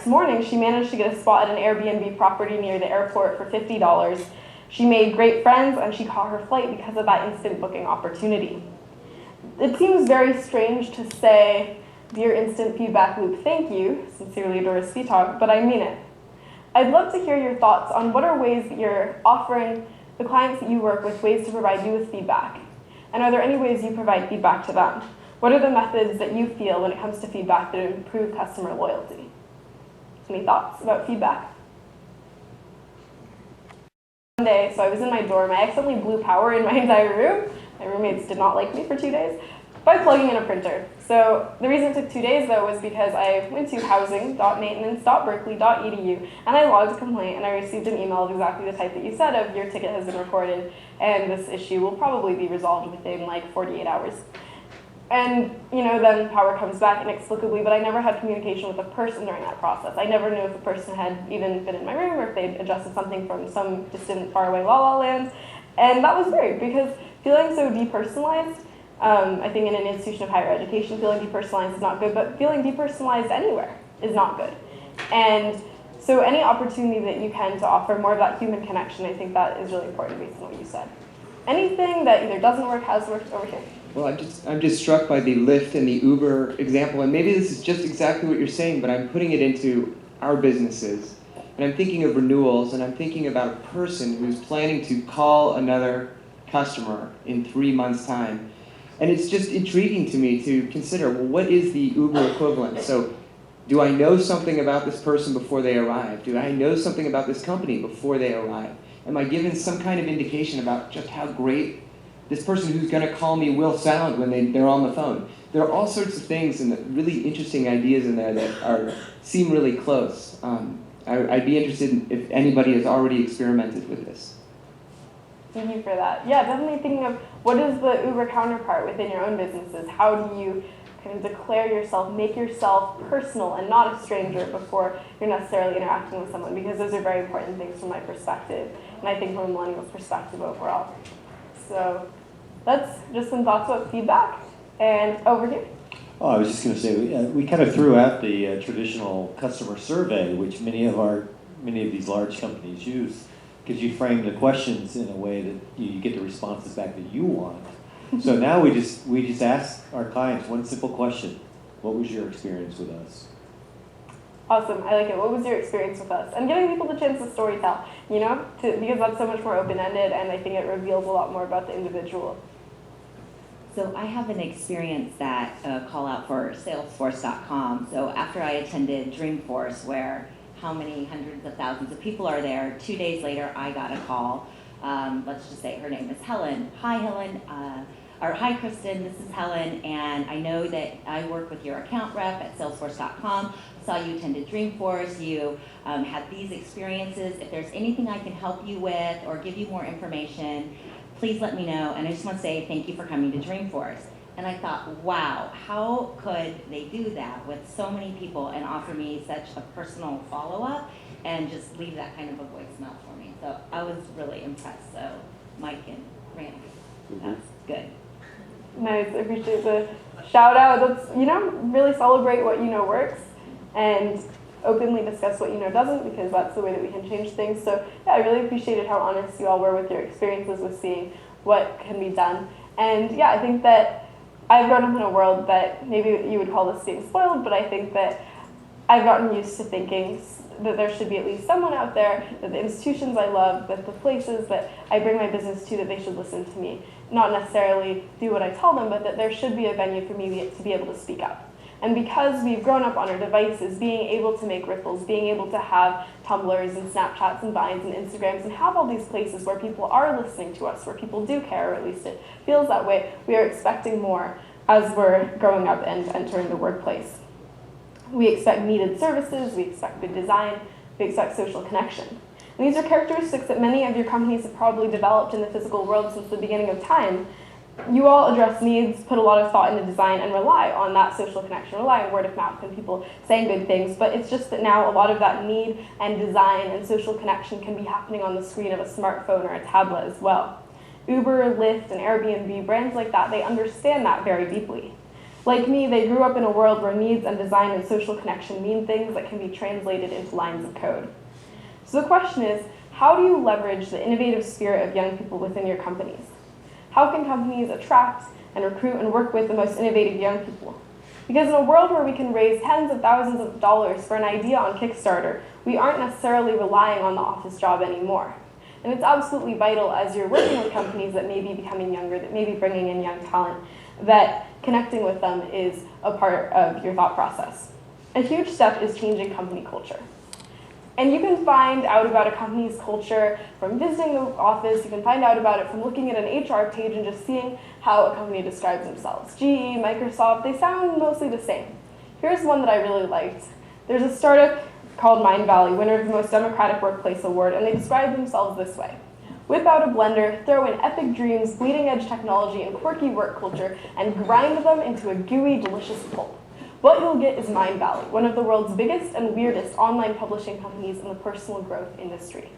next morning, she managed to get a spot at an Airbnb property near the airport for $50. She made great friends, and she caught her flight because of that instant booking opportunity. It seems very strange to say, "Dear Instant Feedback Loop, thank you, sincerely Doris Spivak," but I mean it. I'd love to hear your thoughts on what are ways that you're offering the clients that you work with ways to provide you with feedback. And are there any ways you provide feedback to them? What are the methods that you feel when it comes to feedback that improve customer loyalty? Any thoughts about feedback? One day, so I was in my dorm, I accidentally blew power in my entire room. My roommates did not like me for 2 days by plugging in a printer. So the reason it took 2 days though was because I went to housing.maintenance.berkeley.edu and I logged a complaint and I received an email of exactly the type that you said of your ticket has been reported and this issue will probably be resolved within like 48 hours. And then power comes back inexplicably, but I never had communication with the person during that process. I never knew if the person had even been in my room or if they'd adjusted something from some distant, faraway la-la land. And that was weird because feeling so depersonalized, I think in an institution of higher education, feeling depersonalized is not good, but feeling depersonalized anywhere is not good. And so any opportunity that you can to offer more of that human connection, I think that is really important based on what you said. Anything that either doesn't work, has worked over here? Well, I'm just struck by the Lyft and the Uber example, and maybe this is just exactly what you're saying, but I'm putting it into our businesses. And I'm thinking of renewals, and I'm thinking about a person who's planning to call another customer in 3 months' time. And it's just intriguing to me to consider, well, what is the Uber equivalent? So do I know something about this person before they arrive? Do I know something about this company before they arrive? Am I given some kind of indication about just how great this person who's going to call me will sound when they're on the phone? There are all sorts of things and really interesting ideas in there that seem really close. I'd be interested in if anybody has already experimented with this. Thank you for that. Yeah, definitely thinking of what is the Uber counterpart within your own businesses? How do you kind of declare yourself, make yourself personal and not a stranger before you're necessarily interacting with someone? Because those are very important things from my perspective, and I think from a millennial's perspective overall. So that's just some thoughts about feedback. And over here. Oh, I was just going to say, we kind of threw out the traditional customer survey, which many of these large companies use, because you frame the questions in a way that you get the responses back that you want. So now we just ask our clients one simple question: what was your experience with us? Awesome, I like it. What was your experience with us? And giving people the chance to storytell, because that's so much more open-ended, and I think it reveals a lot more about the individual. So I have an experience that call out for Salesforce.com. So after I attended Dreamforce, where how many hundreds of thousands of people are there, 2 days later I got a call. Let's just say her name is Helen. Hi, Helen. Hi, Kristen. This is Helen, and I know that I work with your account rep at Salesforce.com. Saw you attended Dreamforce. You had these experiences. If there's anything I can help you with or give you more information, please let me know. And I just want to say thank you for coming to Dreamforce. And I thought, wow, how could they do that with so many people and offer me such a personal follow-up and just leave that kind of a voicemail for me? So I was really impressed. So Mike and Randy, that's good. Nice, I appreciate the shout out. That's, really celebrate what works and openly discuss what doesn't, because that's the way that we can change things. So yeah, I really appreciated how honest you all were with your experiences with seeing what can be done. And yeah, I think that I've grown up in a world that maybe you would call this being spoiled, but I think that I've gotten used to thinking that there should be at least someone out there, that the institutions I love, that the places that I bring my business to, that they should listen to me. Not necessarily do what I tell them, but that there should be a venue for me to be able to speak up. And because we've grown up on our devices, being able to make ripples, being able to have Tumblrs and Snapchats and Vines and Instagrams and have all these places where people are listening to us, where people do care, or at least it feels that way, we are expecting more as we're growing up and entering the workplace. We expect needed services, we expect good design, we expect social connection. And these are characteristics that many of your companies have probably developed in the physical world since the beginning of time. You all address needs, put a lot of thought into design, and rely on that social connection, rely on word of mouth and people saying good things, but it's just that now a lot of that need and design and social connection can be happening on the screen of a smartphone or a tablet as well. Uber, Lyft, and Airbnb, brands like that, they understand that very deeply. Like me, they grew up in a world where needs and design and social connection mean things that can be translated into lines of code. So the question is, how do you leverage the innovative spirit of young people within your companies? How can companies attract and recruit and work with the most innovative young people? Because in a world where we can raise tens of thousands of dollars for an idea on Kickstarter, we aren't necessarily relying on the office job anymore. And it's absolutely vital as you're working with companies that may be becoming younger, that may be bringing in young talent, that connecting with them is a part of your thought process. A huge step is changing company culture. And you can find out about a company's culture from visiting the office. You can find out about it from looking at an HR page and just seeing how a company describes themselves. GE, Microsoft, they sound mostly the same. Here's one that I really liked. There's a startup called Mind Valley, winner of the Most Democratic Workplace Award, and they describe themselves this way. Whip out a blender, throw in epic dreams, bleeding-edge technology, and quirky work culture, and grind them into a gooey, delicious pulp. What you'll get is Mind Valley, one of the world's biggest and weirdest online publishing companies in the personal growth industry.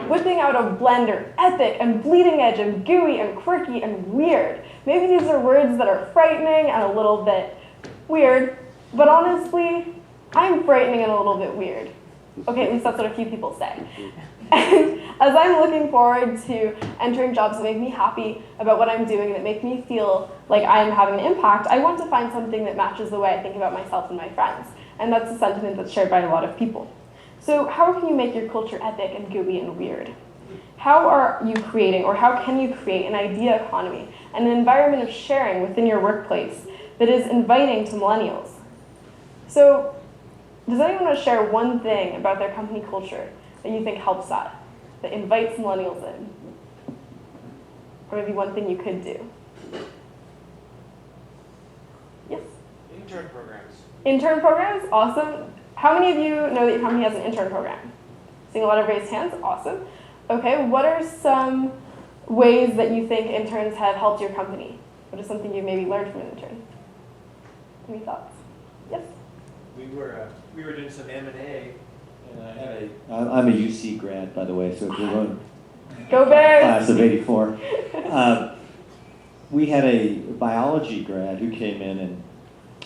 Whipping out a blender, epic and bleeding edge and gooey and quirky and weird. Maybe these are words that are frightening and a little bit weird, but honestly, I'm frightening and a little bit weird. Okay, at least that's what a few people say. And as I'm looking forward to entering jobs that make me happy about what I'm doing, that make me feel like I'm having an impact, I want to find something that matches the way I think about myself and my friends. And that's a sentiment that's shared by a lot of people. So how can you make your culture epic and gooey and weird? How are you creating, or how can you create an idea economy and an environment of sharing within your workplace that is inviting to millennials? So does anyone want to share one thing about their company culture that you think helps that invites millennials in? Or maybe one thing you could do? Yes? Intern programs. Intern programs? Awesome. How many of you know that your company has an intern program? Seeing a lot of raised hands? Awesome. Okay, what are some ways that you think interns have helped your company? What is something you maybe learned from an intern? Any thoughts? Yes? We were doing some M&A, and I had I'm a UC grad, by the way, so if you're going Go Bears! class of '84. We had a biology grad who came in, and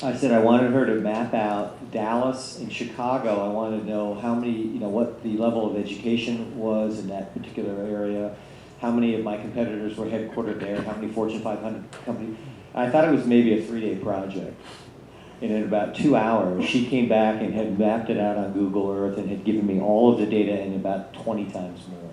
I said I wanted her to map out Dallas and Chicago. I wanted to know how many, what the level of education was in that particular area, how many of my competitors were headquartered there, how many Fortune 500 companies. I thought it was maybe a 3-day project. And in about 2 hours, she came back and had mapped it out on Google Earth and had given me all of the data and about 20 times more.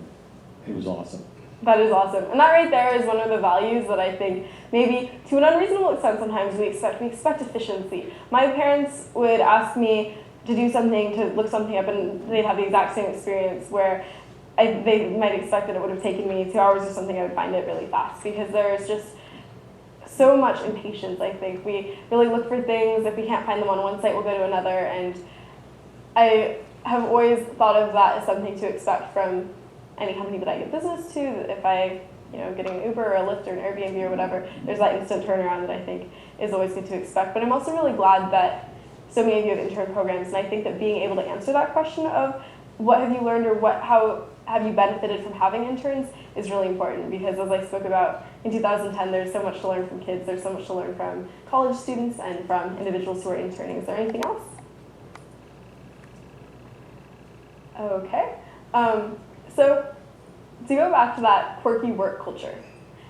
It was awesome. That is awesome. And that right there is one of the values that I think maybe to an unreasonable extent sometimes we expect efficiency. My parents would ask me to do something, to look something up, and they'd have the exact same experience where they might expect that it would have taken me 2 hours or something. I would find it really fast because there's just so much impatience, I think. We really look for things. If we can't find them on one site, we'll go to another. And I have always thought of that as something to expect from any company that I get business to. If I, getting an Uber or a Lyft or an Airbnb or whatever, there's that instant turnaround that I think is always good to expect. But I'm also really glad that so many of you have intern programs, and I think that being able to answer that question of what have you learned or how have you benefited from having interns is really important, because as I spoke about in 2010, there's so much to learn from kids, there's so much to learn from college students and from individuals who are interning. Is there anything else? Okay. So to go back to that quirky work culture,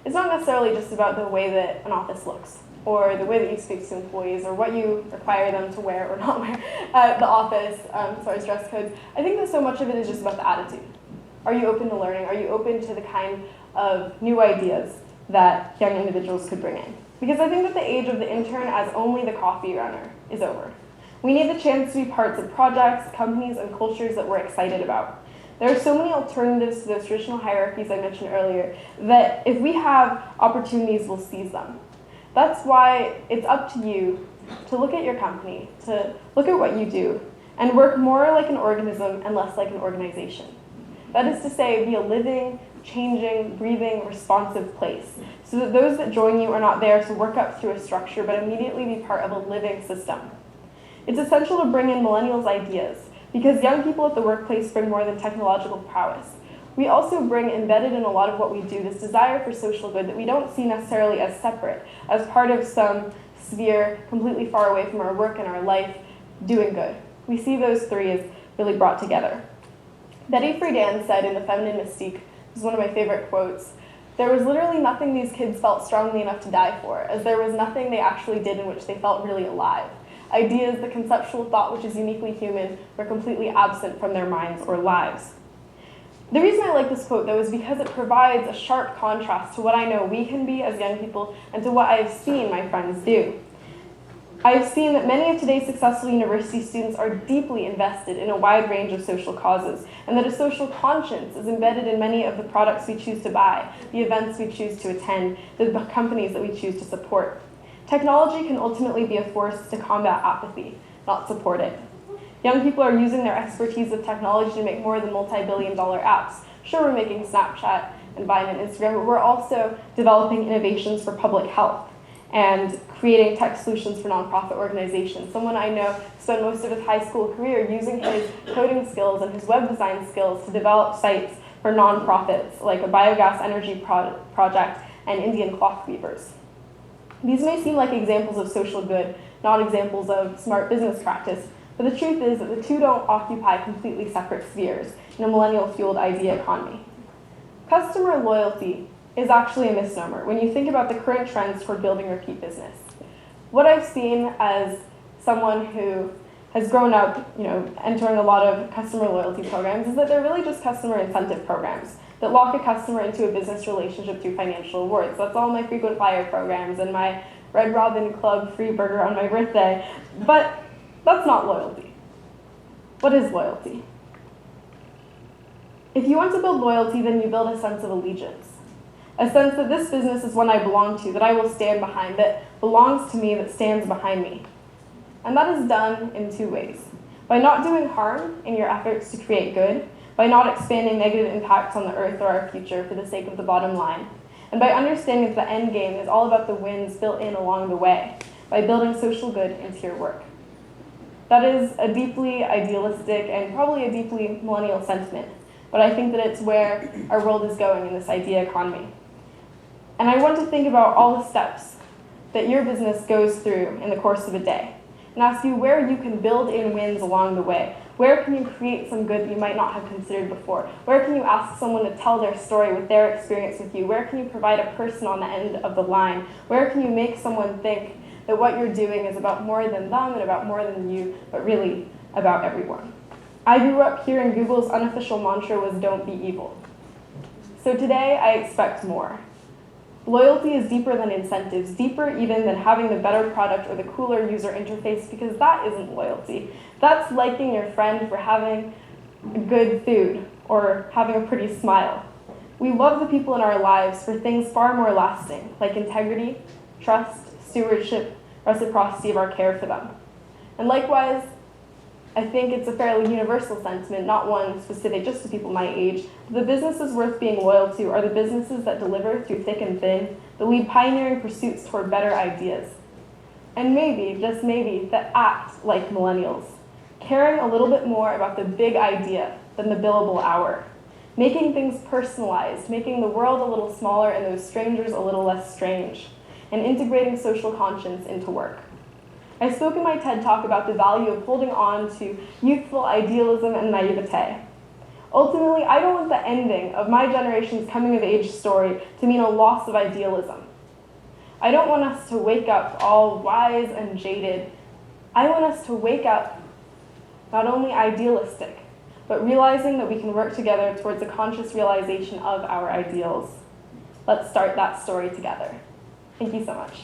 it's not necessarily just about the way that an office looks or the way that you speak to employees or what you require them to wear or not wear at the office as far as dress codes. I think that so much of it is just about the attitude. Are you open to learning? Are you open to the kind of new ideas that young individuals could bring in? Because I think that the age of the intern as only the coffee runner is over. We need the chance to be parts of projects, companies, and cultures that we're excited about. There are so many alternatives to those traditional hierarchies I mentioned earlier that if we have opportunities, we'll seize them. That's why it's up to you to look at your company, to look at what you do, and work more like an organism and less like an organization. That is to say, be a living, changing, breathing, responsive place, so that those that join you are not there to work up through a structure, but immediately be part of a living system. It's essential to bring in millennials' ideas, because young people at the workplace bring more than technological prowess. We also bring embedded in a lot of what we do this desire for social good that we don't see necessarily as separate, as part of some sphere, completely far away from our work and our life, doing good. We see those three as really brought together. Betty Friedan said in The Feminine Mystique, this is one of my favorite quotes, "There was literally nothing these kids felt strongly enough to die for, as there was nothing they actually did in which they felt really alive. Ideas, the conceptual thought which is uniquely human, were completely absent from their minds or lives." The reason I like this quote, though, is because it provides a sharp contrast to what I know we can be as young people and to what I've seen my friends do. I've seen that many of today's successful university students are deeply invested in a wide range of social causes, and that a social conscience is embedded in many of the products we choose to buy, the events we choose to attend, the companies that we choose to support. Technology can ultimately be a force to combat apathy, not support it. Young people are using their expertise with technology to make more than multi-billion-dollar apps. Sure, we're making Snapchat and Vine and Instagram, but we're also developing innovations for public health and creating tech solutions for nonprofit organizations. Someone I know spent most of his high school career using his coding skills and his web design skills to develop sites for nonprofits, like a biogas energy project and Indian cloth weavers. These may seem like examples of social good, not examples of smart business practice, but the truth is that the two don't occupy completely separate spheres in a millennial-fueled idea economy. Customer loyalty is actually a misnomer when you think about the current trends toward building repeat business. What I've seen as someone who has grown up, entering a lot of customer loyalty programs is that they're really just customer incentive programs that lock a customer into a business relationship through financial rewards. That's all my frequent flyer programs and my Red Robin Club free burger on my birthday. But that's not loyalty. What is loyalty? If you want to build loyalty, then you build a sense of allegiance. A sense that this business is one I belong to, that I will stand behind, that belongs to me, that stands behind me. And that is done in two ways. By not doing harm in your efforts to create good, by not expanding negative impacts on the earth or our future for the sake of the bottom line, and by understanding that the end game is all about the wins built in along the way, by building social good into your work. That is a deeply idealistic and probably a deeply millennial sentiment, but I think that it's where our world is going in this idea economy. And I want to think about all the steps that your business goes through in the course of a day, and ask you where you can build in wins along the way. Where can you create some good that you might not have considered before? Where can you ask someone to tell their story with their experience with you? Where can you provide a person on the end of the line? Where can you make someone think that what you're doing is about more than them and about more than you, but really about everyone? I grew up hearing Google's unofficial mantra was "don't be evil." So today I expect more. Loyalty is deeper than incentives, deeper even than having the better product or the cooler user interface, because that isn't loyalty. That's liking your friend for having good food or having a pretty smile. We love the people in our lives for things far more lasting, like integrity, trust, stewardship, reciprocity of our care for them. And likewise, I think it's a fairly universal sentiment, not one specific just to people my age. The businesses worth being loyal to are the businesses that deliver through thick and thin, that lead pioneering pursuits toward better ideas. And maybe, just maybe, that act like millennials, caring a little bit more about the big idea than the billable hour, making things personalized, making the world a little smaller and those strangers a little less strange, and integrating social conscience into work. I spoke in my TED Talk about the value of holding on to youthful idealism and naivete. Ultimately, I don't want the ending of my generation's coming-of-age story to mean a loss of idealism. I don't want us to wake up all wise and jaded. I want us to wake up not only idealistic, but realizing that we can work together towards a conscious realization of our ideals. Let's start that story together. Thank you so much.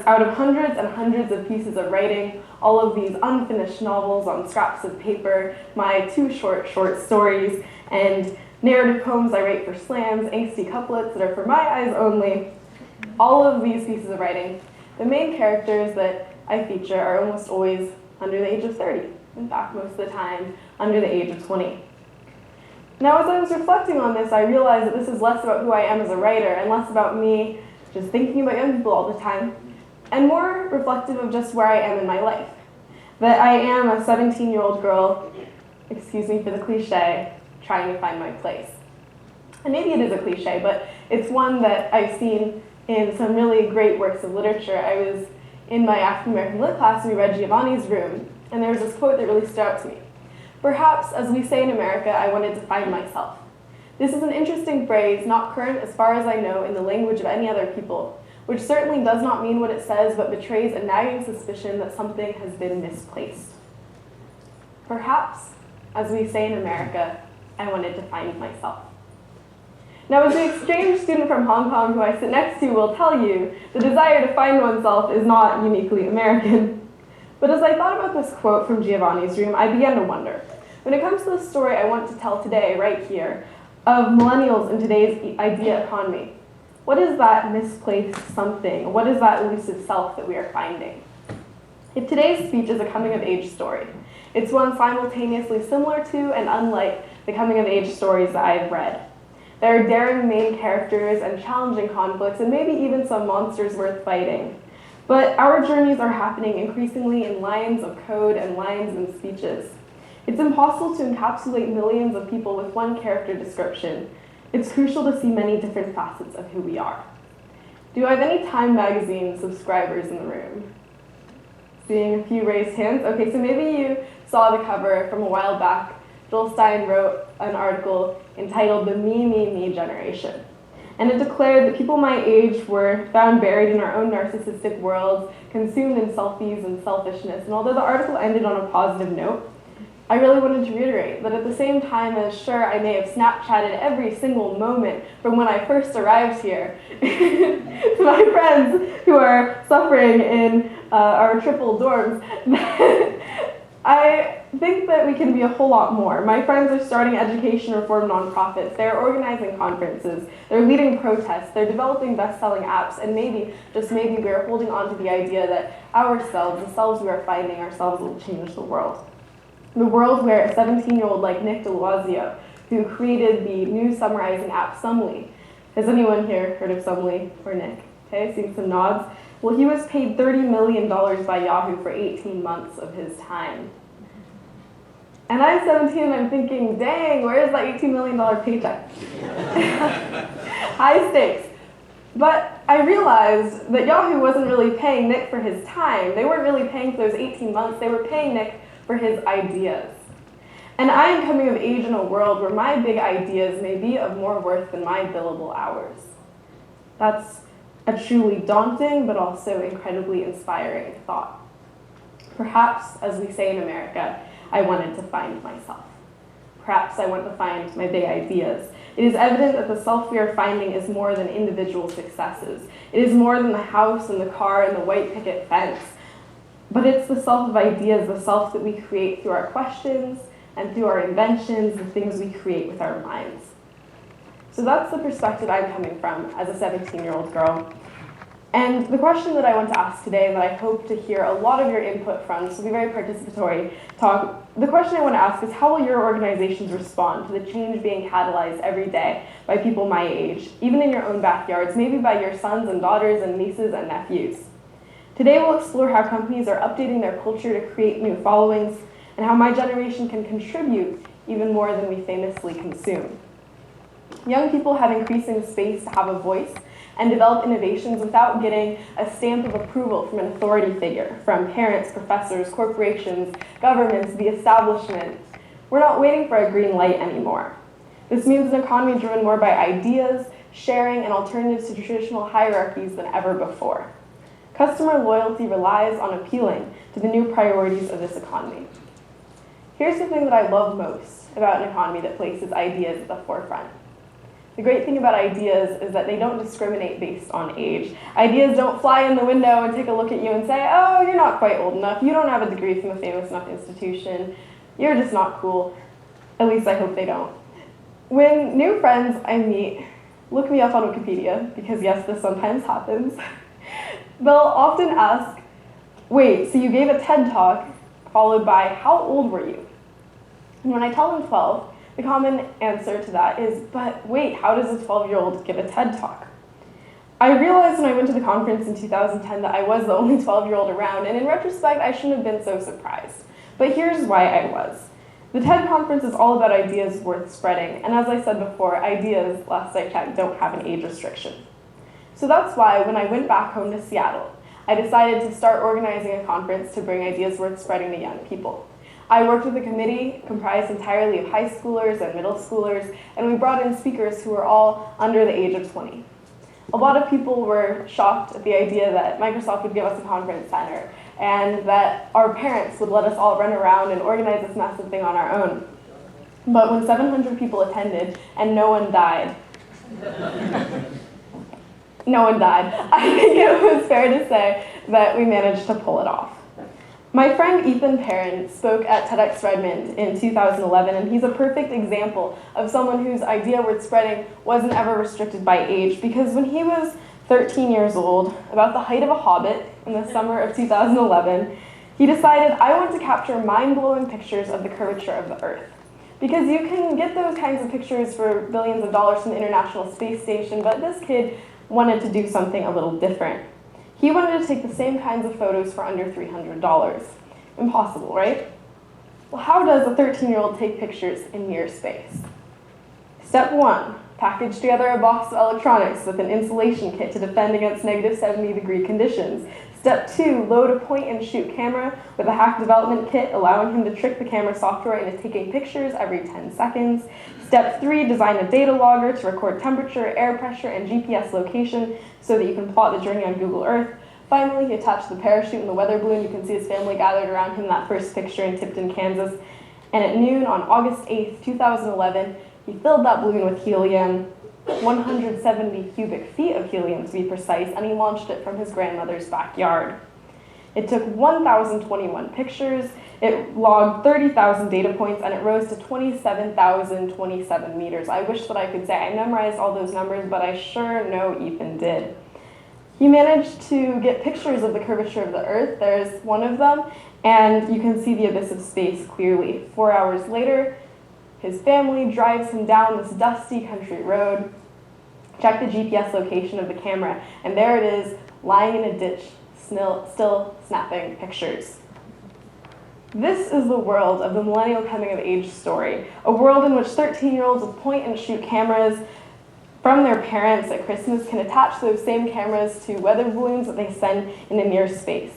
Out of hundreds and hundreds of pieces of writing, all of these unfinished novels on scraps of paper, my 2 short stories, and narrative poems I write for slams, angsty couplets that are for my eyes only, all of these pieces of writing, the main characters that I feature are almost always under the age of 30. In fact, most of the time, under the age of 20. Now, as I was reflecting on this, I realized that this is less about who I am as a writer and less about me just thinking about young people all the time, and more reflective of just where I am in my life. that I am a 17-year-old girl, excuse me for the cliche, trying to find my place. And maybe it is a cliche, but it's one that I've seen in some really great works of literature. I was in my African American Lit class and we read Giovanni's Room, and there was this quote that really stood out to me. Perhaps, as we say in America, I wanted to find myself. This is an interesting phrase, not current as far as I know in the language of any other people, which certainly does not mean what it says, but betrays a nagging suspicion that something has been misplaced. Perhaps, as we say in America, I wanted to find myself. Now, as the exchange student from Hong Kong who I sit next to will tell you, the desire to find oneself is not uniquely American. But as I thought about this quote from Giovanni's Room, I began to wonder. When it comes to the story I want to tell today, right here, of millennials in today's idea economy, what is that misplaced something? What is that elusive self that we are finding? If today's speech is a coming-of-age story, it's one simultaneously similar to and unlike the coming-of-age stories that I have read. There are daring main characters and challenging conflicts and maybe even some monsters worth fighting. But our journeys are happening increasingly in lines of code and lines and speeches. It's impossible to encapsulate millions of people with one character description. It's crucial to see many different facets of who we are. Do I have any Time magazine subscribers in the room? Seeing a few raised hands. Okay, so maybe you saw the cover from a while back. Joel Stein wrote an article entitled The Me, Me, Me Generation. And it declared that people my age were found buried in our own narcissistic worlds, consumed in selfies and selfishness. And although the article ended on a positive note, I really wanted to reiterate that at the same time as sure I may have Snapchatted every single moment from when I first arrived here to my friends who are suffering in our triple dorms, I think that we can be a whole lot more. My friends are starting education reform nonprofits, they're organizing conferences, they're leading protests, they're developing best-selling apps, and maybe, just maybe, we're holding on to the idea that ourselves, the selves we are finding ourselves, will change the world. The world where a 17-year-old like Nick Delazio, who created the news summarizing app Sumly. Has anyone here heard of Sumly or Nick? Okay, seeing some nods. Well, he was paid $30 million by Yahoo for 18 months of his time. And I'm 17 and I'm thinking, dang, where is that $18 million paycheck? High stakes. But I realized that Yahoo wasn't really paying Nick for his time. They weren't really paying for those 18 months. They were paying Nick for his ideas. And I am coming of age in a world where my big ideas may be of more worth than my billable hours. That's a truly daunting but also incredibly inspiring thought. Perhaps, as we say in America, I wanted to find myself. Perhaps I want to find my big ideas. It is evident that the self we are finding is more than individual successes. It is more than the house and the car and the white picket fence. But it's the self of ideas, the self that we create through our questions and through our inventions, the things we create with our minds. So that's the perspective I'm coming from as a 17-year-old girl. And the question that I want to ask today, and that I hope to hear a lot of your input from, this will be very participatory talk, the question I want to ask is, how will your organizations respond to the change being catalyzed every day by people my age, even in your own backyards, maybe by your sons and daughters and nieces and nephews? Today we'll explore how companies are updating their culture to create new followings, and how my generation can contribute even more than we famously consume. Young people have increasing space to have a voice and develop innovations without getting a stamp of approval from an authority figure, from parents, professors, corporations, governments, the establishment. We're not waiting for a green light anymore. This means an economy driven more by ideas, sharing, and alternatives to traditional hierarchies than ever before. Customer loyalty relies on appealing to the new priorities of this economy. Here's the thing that I love most about an economy that places ideas at the forefront. The great thing about ideas is that they don't discriminate based on age. Ideas don't fly in the window and take a look at you and say, oh, you're not quite old enough, you don't have a degree from a famous enough institution, you're just not cool. At least I hope they don't. When new friends I meet look me up on Wikipedia, because yes, this sometimes happens, they'll often ask, wait, so you gave a TED Talk, followed by, how old were you? And when I tell them 12, the common answer to that is, but wait, how does a 12-year-old give a TED Talk? I realized when I went to the conference in 2010 that I was the only 12-year-old around, and in retrospect, I shouldn't have been so surprised. But here's why I was. The TED conference is all about ideas worth spreading, and as I said before, ideas, last I checked, don't have an age restriction. So that's why when I went back home to Seattle, I decided to start organizing a conference to bring ideas worth spreading to young people. I worked with a committee comprised entirely of high schoolers and middle schoolers, and we brought in speakers who were all under the age of 20. A lot of people were shocked at the idea that Microsoft would give us a conference center and that our parents would let us all run around and organize this massive thing on our own. But when 700 people attended and no one died, I think it was fair to say that we managed to pull it off. My friend Ethan Perrin spoke at TEDx Redmond in 2011, and he's a perfect example of someone whose idea worth spreading wasn't ever restricted by age, because when he was 13 years old, about the height of a hobbit in the summer of 2011, he decided, I want to capture mind-blowing pictures of the curvature of the Earth. Because you can get those kinds of pictures for billions of dollars from the International Space Station, but this kid wanted to do something a little different. He wanted to take the same kinds of photos for under $300. Impossible, right? Well, how does a 13-year-old take pictures in near space? Step 1, package together a box of electronics with an insulation kit to defend against negative 70-degree conditions. Step 2, load a point-and-shoot camera with a hack development kit, allowing him to trick the camera software into taking pictures every 10 seconds. Step 3, design a data logger to record temperature, air pressure, and GPS location so that you can plot the journey on Google Earth. Finally, he attached the parachute and the weather balloon. You can see his family gathered around him in that first picture in Tipton, Kansas. And at noon on August 8th, 2011, he filled that balloon with helium, 170 cubic feet of helium to be precise, and he launched it from his grandmother's backyard. It took 1,021 pictures, it logged 30,000 data points, and it rose to 27,027 meters. I wish that I could say I memorized all those numbers, but I sure know Ethan did. He managed to get pictures of the curvature of the Earth. There's one of them, and you can see the abyss of space clearly. 4 hours later, his family drives him down this dusty country road. Check the GPS location of the camera, and there it is, lying in a ditch, still snapping pictures. This is the world of the millennial coming of age story, a world in which 13-year-olds with point-and-shoot cameras from their parents at Christmas can attach those same cameras to weather balloons that they send into near space.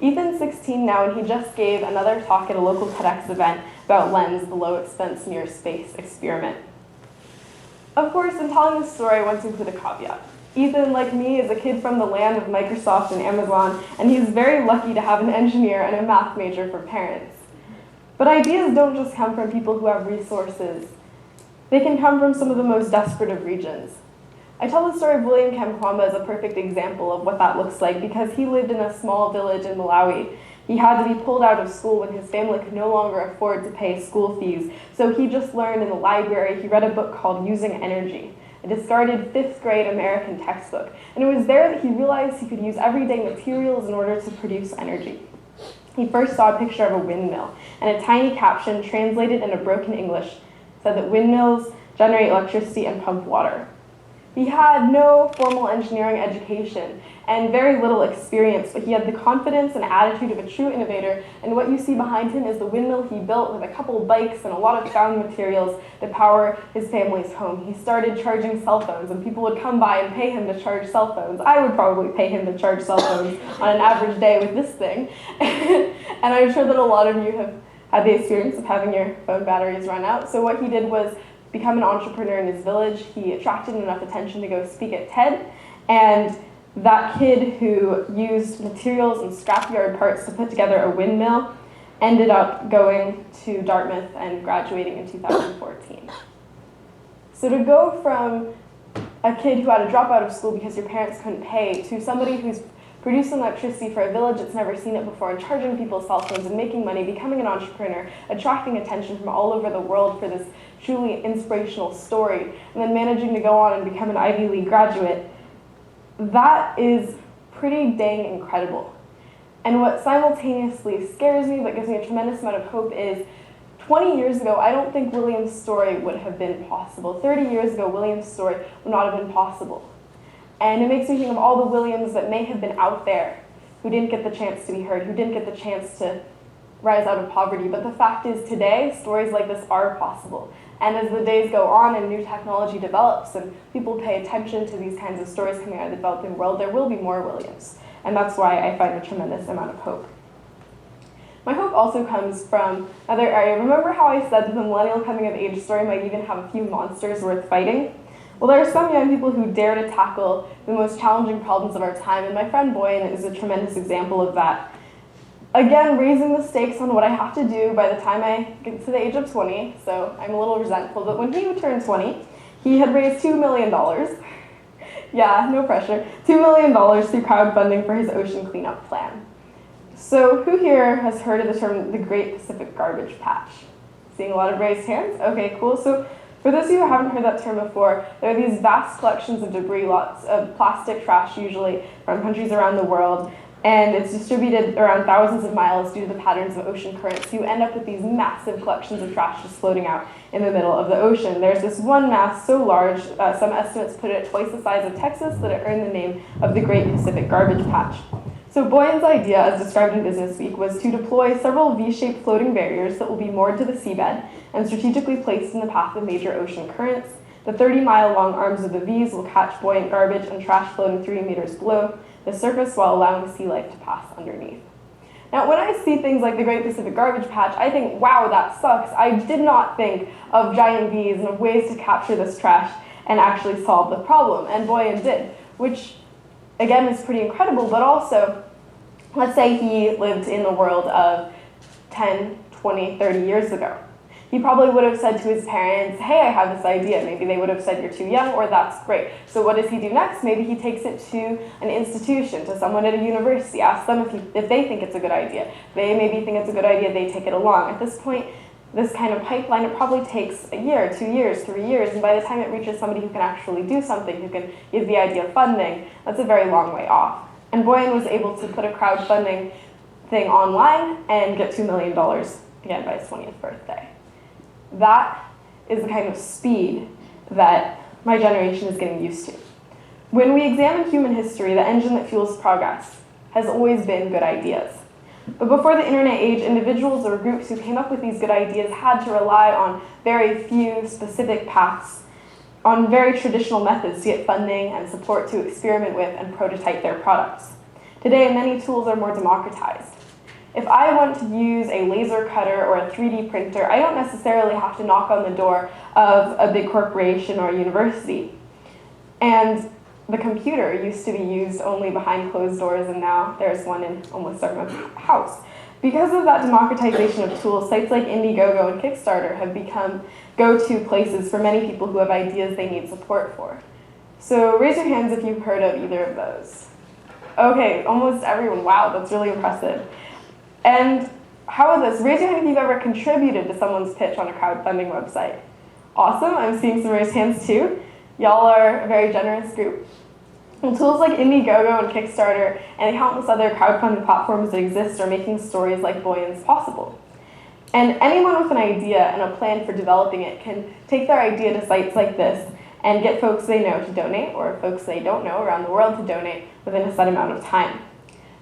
Ethan's 16 now, and he just gave another talk at a local TEDx event about LENS, the low-expense near-space experiment. Of course, in telling this story, I want to include a caveat. Ethan, like me, is a kid from the land of Microsoft and Amazon, and he's very lucky to have an engineer and a math major for parents. But ideas don't just come from people who have resources. They can come from some of the most desperate of regions. I tell the story of William Kamkwamba as a perfect example of what that looks like because he lived in a small village in Malawi. He had to be pulled out of school when his family could no longer afford to pay school fees, so he just learned in the library. He read a book called Using Energy, a discarded 5th grade American textbook, and it was there that he realized he could use everyday materials in order to produce energy. He first saw a picture of a windmill, and a tiny caption translated into broken English said that windmills generate electricity and pump water. He had no formal engineering education and very little experience, but he had the confidence and attitude of a true innovator, and what you see behind him is the windmill he built with a couple bikes and a lot of found materials to power his family's home. He started charging cell phones, and people would come by and pay him to charge cell phones. I would probably pay him to charge cell phones on an average day with this thing, and I'm sure that a lot of you have had the experience of having your phone batteries run out. So what he did was become an entrepreneur in his village. He attracted enough attention to go speak at TED, and that kid who used materials and scrapyard parts to put together a windmill ended up going to Dartmouth and graduating in 2014. So to go from a kid who had to drop out of school because your parents couldn't pay to somebody who's producing electricity for a village that's never seen it before and charging people's cell phones and making money, becoming an entrepreneur, attracting attention from all over the world for this truly inspirational story, and then managing to go on and become an Ivy League graduate, that is pretty dang incredible. And what simultaneously scares me but gives me a tremendous amount of hope is 20 years ago, I don't think William's story would have been possible. 30 years ago, William's story would not have been possible. And it makes me think of all the Williams that may have been out there who didn't get the chance to be heard, who didn't get the chance to rise out of poverty. But the fact is today, stories like this are possible. And as the days go on and new technology develops and people pay attention to these kinds of stories coming out of the developing world, there will be more Williams. And that's why I find a tremendous amount of hope. My hope also comes from another area. Remember how I said that the millennial coming of age story might even have a few monsters worth fighting? Well, there are some young people who dare to tackle the most challenging problems of our time, and my friend Boyan is a tremendous example of that. Again, raising the stakes on what I have to do by the time I get to the age of 20, so I'm a little resentful, but when he turned 20, he had raised $2 million. Yeah, no pressure. $2 million through crowdfunding for his ocean cleanup plan. So who here has heard of the term the Great Pacific Garbage Patch? Seeing a lot of raised hands? Okay, cool. So for those of you who haven't heard that term before, there are these vast collections of debris, lots of plastic trash usually from countries around the world, and it's distributed around thousands of miles due to the patterns of ocean currents. You end up with these massive collections of trash just floating out in the middle of the ocean. There's this one mass so large, some estimates put it at twice the size of Texas, that it earned the name of the Great Pacific Garbage Patch. So Boyan's idea, as described in Business Week, was to deploy several V-shaped floating barriers that will be moored to the seabed and strategically placed in the path of major ocean currents. The 30-mile-long arms of the Vs will catch buoyant garbage and trash floating 3 meters below the surface while allowing sea life to pass underneath. Now, when I see things like the Great Pacific Garbage Patch, I think, wow, that sucks. I did not think of giant Vs and of ways to capture this trash and actually solve the problem, and Boyan did, which, again, is pretty incredible, but also, let's say he lived in the world of 10, 20, 30 years ago. He probably would have said to his parents, hey, I have this idea. Maybe they would have said, you're too young, or that's great. So what does he do next? Maybe he takes it to an institution, to someone at a university, asks them if they think it's a good idea. They maybe think it's a good idea, they take it along. At this point, this kind of pipeline, it probably takes a year, 2 years, 3 years, and by the time it reaches somebody who can actually do something, who can give the idea funding, that's a very long way off. And Boyan was able to put a crowdfunding thing online and get $2 million, again, by his 20th birthday. That is the kind of speed that my generation is getting used to. When we examine human history, the engine that fuels progress has always been good ideas. But before the internet age, individuals or groups who came up with these good ideas had to rely on very few specific paths, on very traditional methods to get funding and support to experiment with and prototype their products. Today, many tools are more democratized. If I want to use a laser cutter or a 3D printer, I don't necessarily have to knock on the door of a big corporation or a university. And the computer used to be used only behind closed doors, and now there's one in almost everyone's house. Because of that democratization of tools, sites like Indiegogo and Kickstarter have become go-to places for many people who have ideas they need support for. So raise your hands if you've heard of either of those. Okay, almost everyone. Wow, that's really impressive. And how is this? Raise your hand if you've ever contributed to someone's pitch on a crowdfunding website. Awesome, I'm seeing some raised hands too. Y'all are a very generous group. And tools like Indiegogo and Kickstarter and countless other crowdfunding platforms that exist are making stories like Boyan's possible. And anyone with an idea and a plan for developing it can take their idea to sites like this and get folks they know to donate, or folks they don't know around the world to donate within a set amount of time.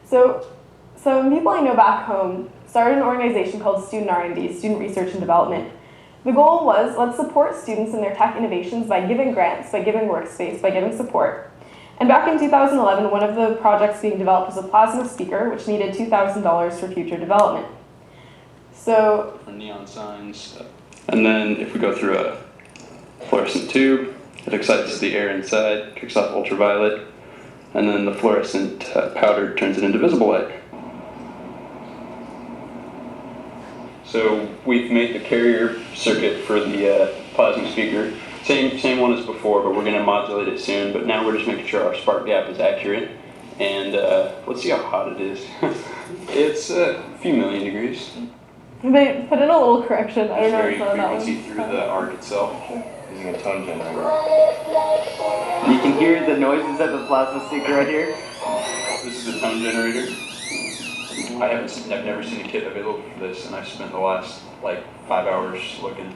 So some people I know back home started an organization called Student R&D, Student Research and Development. The goal was, let's support students in their tech innovations by giving grants, by giving workspace, by giving support. And back in 2011, one of the projects being developed was a plasma speaker, which needed $2,000 for future development. So, For neon signs. And then if we go through a fluorescent tube, it excites the air inside, kicks off ultraviolet, and then the fluorescent powder turns it into visible light. So we've made the carrier circuit for the plasma speaker. Same one as before, but we're going to modulate it soon. But now we're just making sure our spark gap is accurate. And let's see how hot it is. It's a few million degrees. they put in a little correction. I don't know Very if that one. frequency through the arc itself using a tone generator. You can hear the noises of the plasma speaker right here. This is a tone generator. I've never seen a kit available for this, and I've spent the last like 5 hours looking.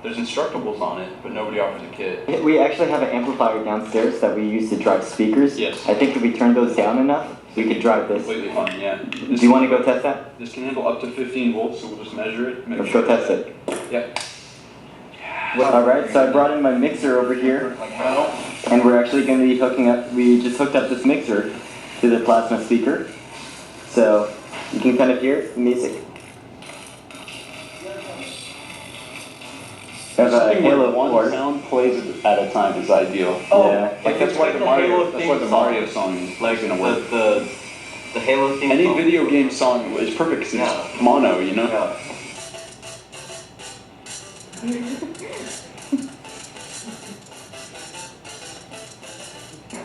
There's instructables on it, but nobody offers a kit. We actually have an amplifier downstairs that we use to drive speakers. Yes. I think if we turn those down enough, we could drive this. Completely fine, yeah. Do you want to go test that? This can handle up to 15 volts, so we'll just measure it. Let's go test it. Yep. Alright, so I brought in my mixer over here, Like metal. and we're actually going to be hooking up, we just hooked up this mixer to the plasma speaker. So you can kind of hear the music. There's a Halo one board. sound plays at a time is ideal. Yeah. Like that's why the Mario song is gonna work. The Halo theme Any song. video game song is perfect because it's mono, you know? Yeah.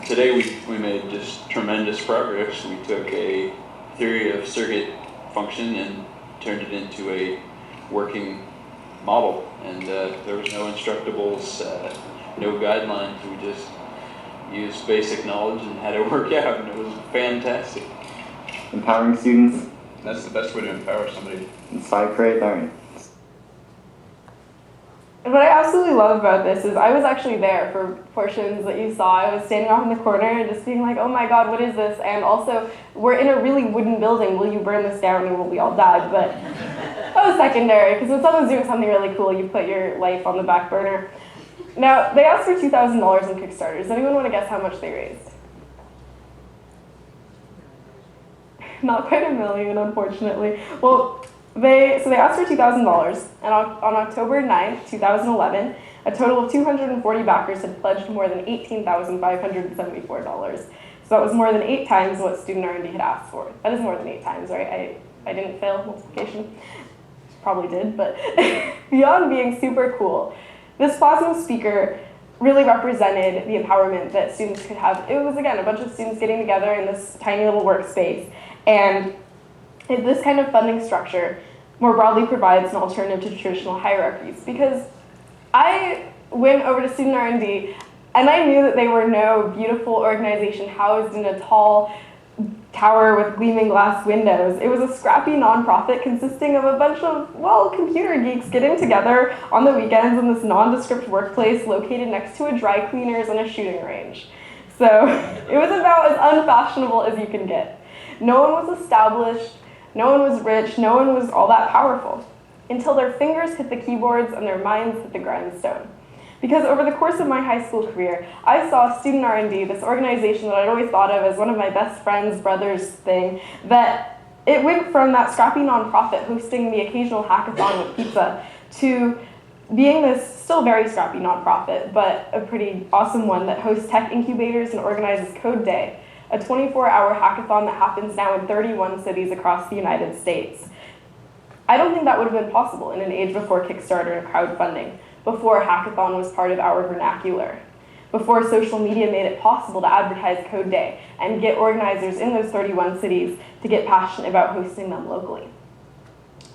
Today we made just tremendous progress. We took a theory of circuit function and turned it into a working model. And there was no instructables, no guidelines. We just used basic knowledge and had it work out, and it was fantastic. Empowering students, That's the best way to empower somebody. inspire, create, learn. What I absolutely love about this is I was actually there for portions that you saw. I was standing off in the corner and just being like, oh my god, what is this? And also, we're in a really wooden building. Will you burn this down or will we all die? But that was secondary, because when someone's doing something really cool, you put your life on the back burner. Now, they asked for $2,000 on Kickstarter. Does anyone want to guess how much they raised? Not quite $1 million, unfortunately. Well, they asked for $2,000, and on October 9th, 2011, a total of 240 backers had pledged more than $18,574. So that was more than 8 times what Student R&D had asked for. That is more than 8 times, right? I didn't fail multiplication. Probably did, but beyond being super cool, this plasma speaker really represented the empowerment that students could have. It was, again, a bunch of students getting together in this tiny little workspace, and this kind of funding structure more broadly provides an alternative to traditional hierarchies, because I went over to Student R&D and I knew that they were no beautiful organization housed in a tall tower with gleaming glass windows. It was a scrappy nonprofit consisting of a bunch of, well, computer geeks getting together on the weekends in this nondescript workplace located next to a dry cleaners and a shooting range. So it was about as unfashionable as you can get. No one was established, no one was rich, no one was all that powerful, until their fingers hit the keyboards and their minds hit the grindstone. Because over the course of my high school career, I saw Student R&D, this organization that I'd always thought of as one of my best friends' brothers thing, that it went from that scrappy nonprofit hosting the occasional hackathon with pizza to being this still very scrappy nonprofit, but a pretty awesome one that hosts tech incubators and organizes Code Day, a 24-hour hackathon that happens now in 31 cities across the United States. I don't think that would have been possible in an age before Kickstarter and crowdfunding, before hackathon was part of our vernacular, before social media made it possible to advertise Code Day and get organizers in those 31 cities to get passionate about hosting them locally.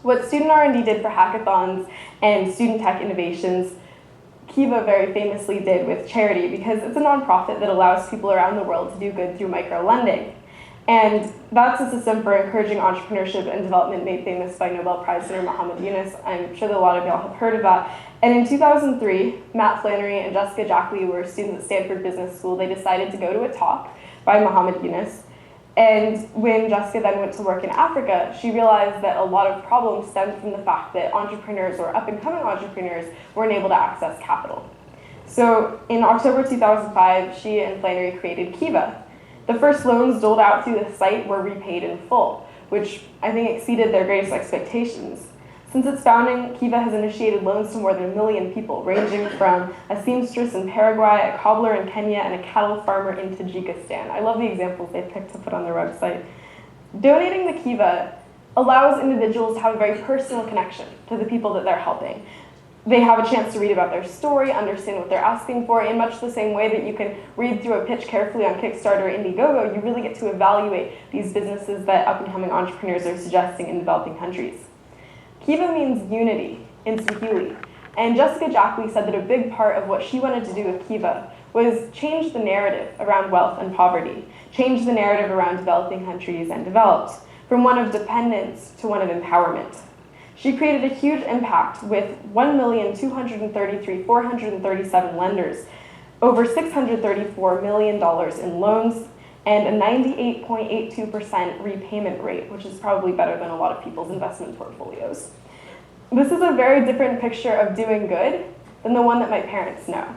What Student R&D did for hackathons and student tech innovations, Kiva very famously did with charity, because it's a nonprofit that allows people around the world to do good through micro-lending. And that's a system for encouraging entrepreneurship and development made famous by Nobel Prize winner Muhammad Yunus. I'm sure that a lot of y'all have heard of that. And in 2003, Matt Flannery and Jessica Jackley were students at Stanford Business School. They decided to go to a talk by Muhammad Yunus. And when Jessica then went to work in Africa, she realized that a lot of problems stemmed from the fact that entrepreneurs or up-and-coming entrepreneurs weren't able to access capital. So in October 2005, she and Flannery created Kiva. The first loans doled out through the site were repaid in full, which I think exceeded their greatest expectations. Since its founding, Kiva has initiated loans to more than 1 million people, ranging from a seamstress in Paraguay, a cobbler in Kenya, and a cattle farmer in Tajikistan. I love the examples they've picked to put on their website. Donating to Kiva allows individuals to have a very personal connection to the people that they're helping. They have a chance to read about their story, understand what they're asking for, in much the same way that you can read through a pitch carefully on Kickstarter or Indiegogo. You really get to evaluate these businesses that up-and-coming entrepreneurs are suggesting in developing countries. Kiva means unity in Swahili, and Jessica Jackley said that a big part of what she wanted to do with Kiva was change the narrative around wealth and poverty, change the narrative around developing countries and developed, from one of dependence to one of empowerment. She created a huge impact with 1,233,437 lenders, over $634 million in loans, and a 98.82% repayment rate, which is probably better than a lot of people's investment portfolios. This is a very different picture of doing good than the one that my parents know.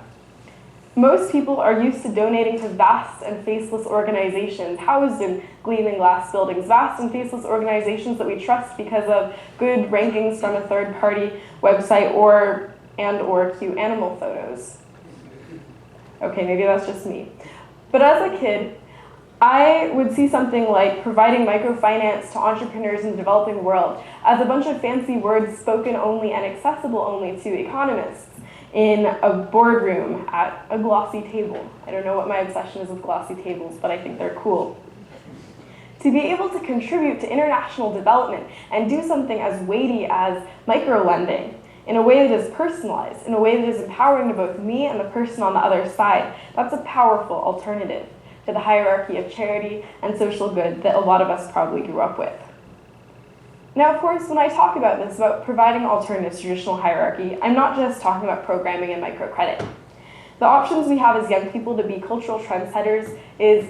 Most people are used to donating to vast and faceless organizations housed in gleaming glass buildings, vast and faceless organizations that we trust because of good rankings from a third-party website or cute animal photos. Okay, maybe that's just me. But as a kid, I would see something like providing microfinance to entrepreneurs in the developing world as a bunch of fancy words spoken only and accessible only to economists in a boardroom at a glossy table. I don't know what my obsession is with glossy tables, but I think they're cool. To be able to contribute to international development and do something as weighty as microlending in a way that is personalized, in a way that is empowering to both me and the person on the other side, that's a powerful alternative to the hierarchy of charity and social good that a lot of us probably grew up with. Now, of course, when I talk about this, about providing alternatives to traditional hierarchy, I'm not just talking about programming and microcredit. The options we have as young people to be cultural trendsetters is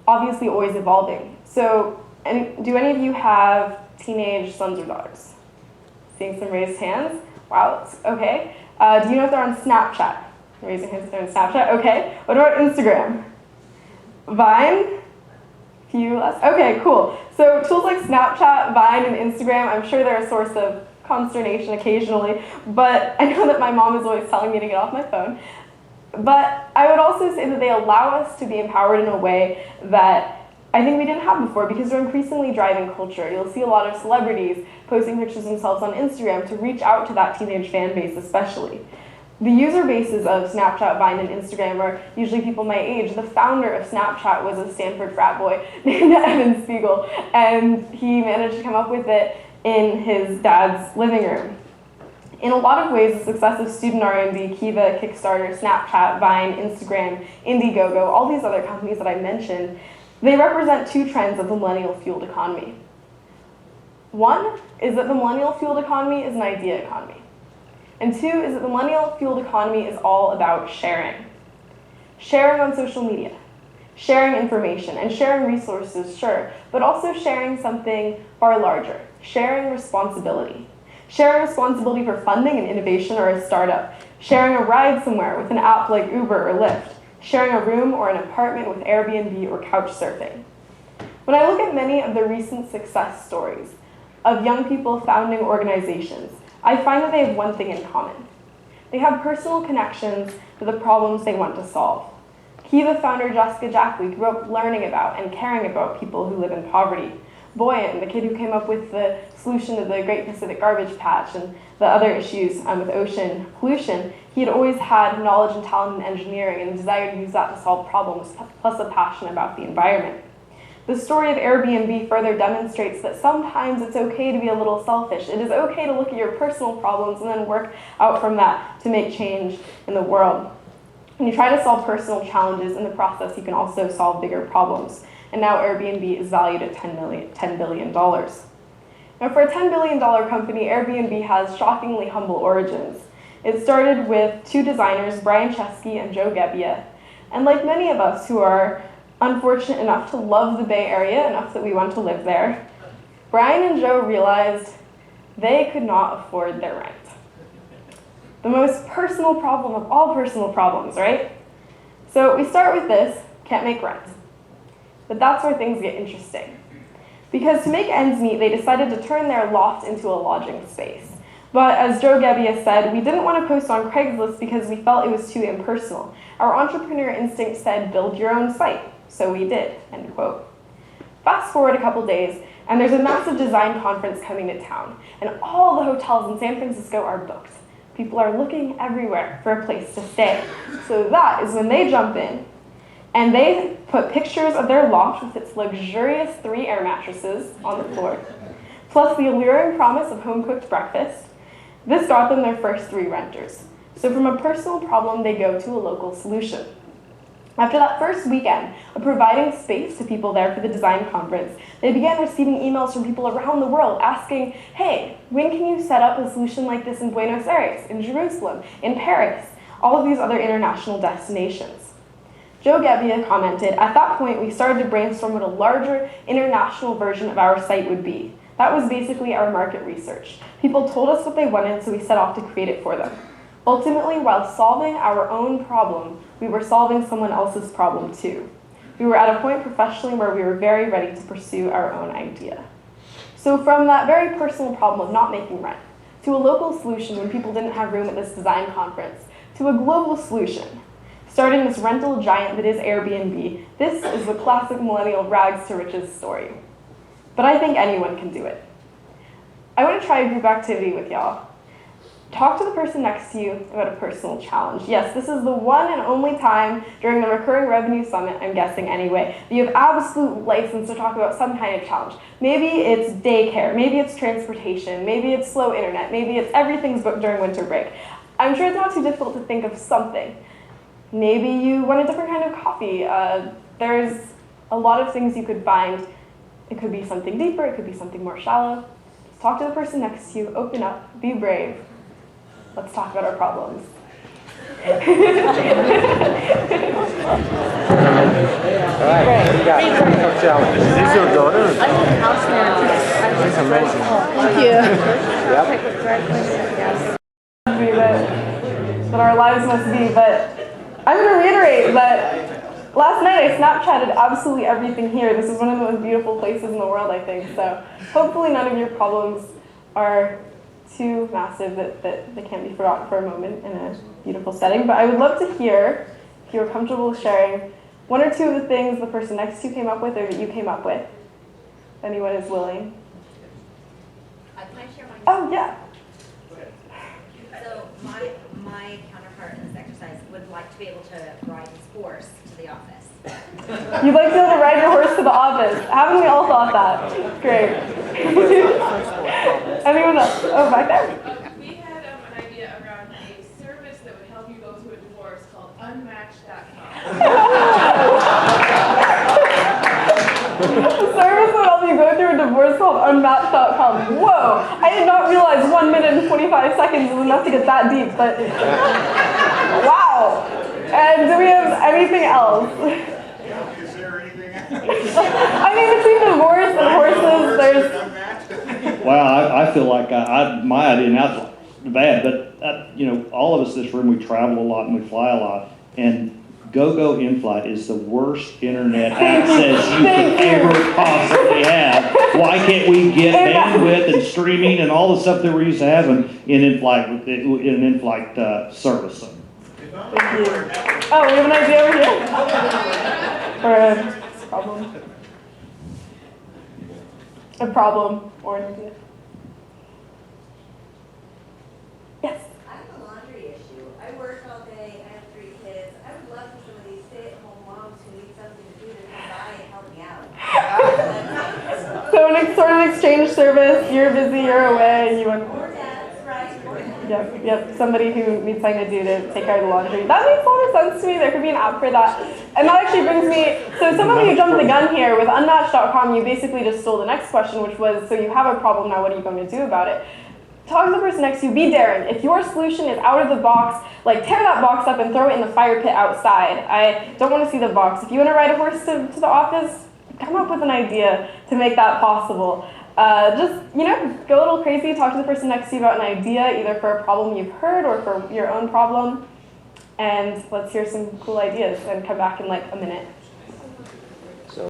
obviously always evolving. So, do any of you have teenage sons or daughters? Seeing some raised hands? Wow, okay. Do you know if they're on Snapchat? Raising hands if they're on Snapchat, okay. What about Instagram? Vine? Few less? Okay, cool. So tools like Snapchat, Vine, and Instagram, I'm sure they're a source of consternation occasionally, but I know that my mom is always telling me to get off my phone. But I would also say that they allow us to be empowered in a way that I think we didn't have before because they're increasingly driving culture. You'll see a lot of celebrities posting pictures of themselves on Instagram to reach out to that teenage fan base especially. The user bases of Snapchat, Vine, and Instagram are usually people my age. The founder of Snapchat was a Stanford frat boy named Evan Spiegel, and he managed to come up with it in his dad's living room. In a lot of ways, the success of Student R&D, Kiva, Kickstarter, Snapchat, Vine, Instagram, Indiegogo, all these other companies that I mentioned, they represent two trends of the millennial-fueled economy. One is that the millennial-fueled economy is an idea economy. And two is that the millennial-fueled economy is all about sharing. Sharing on social media, sharing information, and sharing resources, sure, but also sharing something far larger, sharing responsibility. Sharing responsibility for funding an innovation or a startup, sharing a ride somewhere with an app like Uber or Lyft, sharing a room or an apartment with Airbnb or Couchsurfing. When I look at many of the recent success stories of young people founding organizations, I find that they have one thing in common. They have personal connections to the problems they want to solve. Kiva founder Jessica Jackley grew up learning about and caring about people who live in poverty. Boyan, the kid who came up with the solution to the Great Pacific Garbage Patch and the other issues with ocean pollution, he had always had knowledge and talent in engineering and a desire to use that to solve problems, plus a passion about the environment. The story of Airbnb further demonstrates that sometimes it's okay to be a little selfish. It is okay to look at your personal problems and then work out from that to make change in the world. When you try to solve personal challenges, in the process you can also solve bigger problems. And now Airbnb is valued at $10 billion. Now for a $10 billion company, Airbnb has shockingly humble origins. It started with two designers, Brian Chesky and Joe Gebbia. And like many of us who are unfortunate enough to love the Bay Area, enough that we want to live there, Brian and Joe realized they could not afford their rent. The most personal problem of all personal problems, right? So we start with this, can't make rent. But that's where things get interesting. Because to make ends meet, they decided to turn their loft into a lodging space. But as Joe Gebbia said, we didn't want to post on Craigslist because we felt it was too impersonal. Our entrepreneur instinct said, build your own site. So we did, end quote. Fast forward a couple days, and there's a massive design conference coming to town, and all the hotels in San Francisco are booked. People are looking everywhere for a place to stay. So that is when they jump in, and they put pictures of their loft with its luxurious 3 air mattresses on the floor, plus the alluring promise of home-cooked breakfast. This got them their first 3 renters. So from a personal problem, they go to a local solution. After that first weekend of providing space to people there for the design conference, they began receiving emails from people around the world asking, hey, when can you set up a solution like this in Buenos Aires, in Jerusalem, in Paris, all of these other international destinations? Joe Gebbia commented, at that point we started to brainstorm what a larger international version of our site would be. That was basically our market research. People told us what they wanted, so we set off to create it for them. Ultimately, while solving our own problem, we were solving someone else's problem too. We were at a point professionally where we were very ready to pursue our own idea. So from that very personal problem of not making rent, to a local solution when people didn't have room at this design conference, to a global solution, starting this rental giant that is Airbnb, this is the classic millennial rags to riches story. But I think anyone can do it. I want to try a group activity with y'all. Talk to the person next to you about a personal challenge. Yes, this is the one and only time during the Recurring Revenue Summit, I'm guessing anyway, that you have absolute license to talk about some kind of challenge. Maybe it's daycare, maybe it's transportation, maybe it's slow internet, maybe it's everything's booked during winter break. I'm sure it's not too difficult to think of something. Maybe you want a different kind of coffee. There's a lot of things you could find. It could be something deeper, it could be something more shallow. Just talk to the person next to you, open up, be brave. Let's talk about our problems. All right, what do you got? Coach challenge. Is this your daughter? I'm in the house now. It's amazing. Thank you. Yep. That our lives must be, but I'm going to reiterate that last night I Snapchatted absolutely everything here. This is one of the most beautiful places in the world, I think. So hopefully none of your problems are too massive that they can't be forgotten for a moment in a beautiful setting. But I would love to hear, if you're comfortable sharing, one or two of the things the person next to you came up with or that you came up with. If anyone is willing. Can I share mine? Oh, yeah. So my counterpart in this exercise would like to be able to ride his horse to the office. You'd like to be able to ride your horse to the office. Haven't we all thought that? Great. Anyone else? Oh, back there. We had an idea around a service that would help you go through a divorce called Unmatched.com. A service that help you go through a divorce called Unmatched.com. Whoa! I did not realize 1 minute and 25 seconds was enough to get that deep, but wow! And do we have anything else? Is there anything else? I mean, between divorce and horses, there's... Well, I feel like my idea now is bad, but you know, all of us in this room, we travel a lot and we fly a lot, and GoGo in-flight is the worst internet access you could ever possibly have. Why can't we get bandwidth and streaming and all the stuff that we're used to having in in-flight service? Thank you. Oh, we have an idea over here? Or a problem? A problem or an idea? Yes? I have a laundry issue. I work all day, I have 3 kids. I would love for some of these stay-at-home moms who need something to do to come by and help me out. So an sort of exchange service, you're busy, you're away, you want... Or dads, right? Yep, somebody who needs something to do to take care of the laundry. That makes a lot of sense to me. There could be an app for that. And that actually brings me, so some of you jumped the gun here. With Unmatched.com, you basically just stole the next question, which was, so you have a problem, now what are you going to do about it? Talk to the person next to you, be daring. If your solution is out of the box, like tear that box up and throw it in the fire pit outside. I don't want to see the box. If you want to ride a horse to the office, come up with an idea to make that possible. Just, you know, go a little crazy, talk to the person next to you about an idea, either for a problem you've heard or for your own problem. And let's hear some cool ideas and come back in like a minute.